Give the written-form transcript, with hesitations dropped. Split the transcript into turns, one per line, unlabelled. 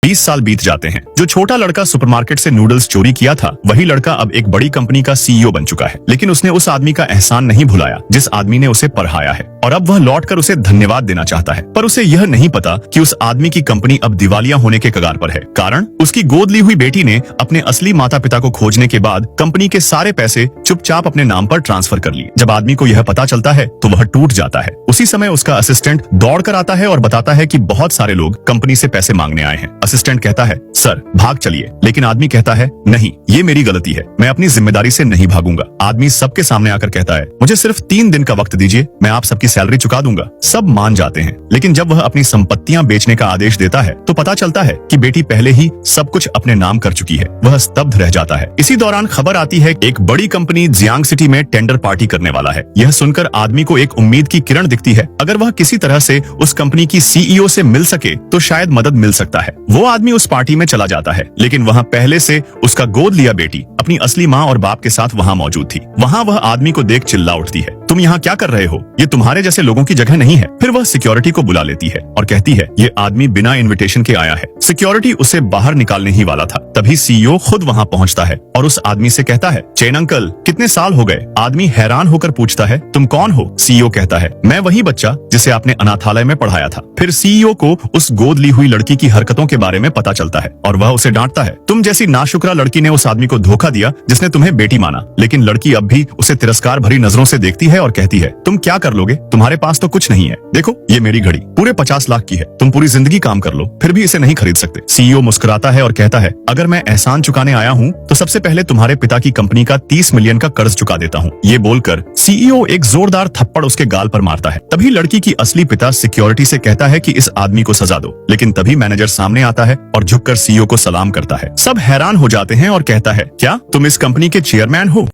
20 साल बीत जाते हैं। जो छोटा लड़का सुपरमार्केट से नूडल्स चोरी किया था, वही लड़का अब एक बड़ी कंपनी का सीईओ बन चुका है। लेकिन उसने उस आदमी का एहसान नहीं भुलाया जिस आदमी ने उसे पढ़ाया है, और अब वह लौटकर उसे धन्यवाद देना चाहता है। पर उसे यह नहीं पता कि उस आदमी की कंपनी अब दिवालिया होने के कगार पर है। कारण उसकी गोद ली हुई बेटी ने अपने असली माता पिता को खोजने के बाद कंपनी के सारे पैसे चुपचाप अपने नाम पर ट्रांसफर कर लिए। जब आदमी को यह पता चलता है तो वह टूट जाता है। उसी समय उसका असिस्टेंट दौड़ कर आता है और बताता है कि बहुत सारे लोग कंपनी से पैसे मांगने आए हैं। असिस्टेंट कहता है, सर भाग चलिए। लेकिन आदमी कहता है, नहीं, ये मेरी गलती है, मैं अपनी जिम्मेदारी से नहीं भागूंगा। आदमी सबके सामने आकर कहता है, मुझे सिर्फ 3 दिन का वक्त दीजिए, मैं आप सबकी सैलरी चुका दूंगा। सब मान जाते हैं। लेकिन जब वह अपनी संपत्तियां बेचने का आदेश देता है तो पता चलता है कि बेटी पहले ही सब कुछ अपने नाम कर चुकी है। वह स्तब्ध रह जाता है। इसी दौरान खबर आती है, एक बड़ी कंपनी जियांग सिटी में टेंडर पार्टी करने वाला है। यह सुनकर आदमी को एक उम्मीद की किरण दिखती है। अगर वह किसी तरह से उस कंपनी की सीईओ से मिल सके तो शायद मदद मिल सकता है। वो आदमी उस पार्टी में चला जाता है, लेकिन वहाँ पहले से उसका गोद लिया बेटी अपनी असली माँ और बाप के साथ वहाँ मौजूद थी। वहाँ वह आदमी को देख चिल्ला उठती है, तुम यहाँ क्या कर रहे हो? ये तुम्हारे जैसे लोगों की जगह नहीं है। फिर वह सिक्योरिटी को बुला लेती है और कहती है, ये आदमी बिना इनविटेशन के आया है। सिक्योरिटी उसे बाहर निकालने ही वाला था, तभी सीईओ खुद वहाँ पहुँचता है और उस आदमी से कहता है, चेन अंकल, कितने साल हो गए? आदमी हैरान होकर पूछता है, तुम कौन हो? सीईओ कहता है, मैं वही बच्चा जिसे आपने अनाथालय में पढ़ाया था। फिर सीईओ को उस गोद ली हुई लड़की की हरकतों के बारे में पता चलता है और वह उसे डांटता है, तुम जैसी नाशुक्रा लड़की ने उस आदमी को धोखा दिया जिसने तुम्हें बेटी माना। लेकिन लड़की अब भी उसे तिरस्कार भरी नजरों से देखती है और कहती है, तुम क्या कर लोगे? तुम्हारे पास तो कुछ नहीं है। देखो, ये मेरी घड़ी पूरे 50 लाख की है, तुम पूरी जिंदगी काम कर लो, फिर भी इसे नहीं खरीद सकते। सीईओ मुस्कुराता है और कहता है, अगर मैं एहसान चुकाने आया हूँ तो सबसे पहले तुम्हारे पिता की कंपनी का 30 मिलियन का कर्ज चुका देता हूँ। ये बोलकर सीईओ एक जोरदार थप्पड़ उसके गाल पर मारता है। तभी लड़की की असली पिता सिक्योरिटी से कहता है कि इस आदमी को सजा दो। लेकिन तभी मैनेजर सामने आता है और झुककर सीईओ को सलाम करता है। सब हैरान हो जाते हैं और कहता है, क्या तुम इस कंपनी के चेयरमैन हो?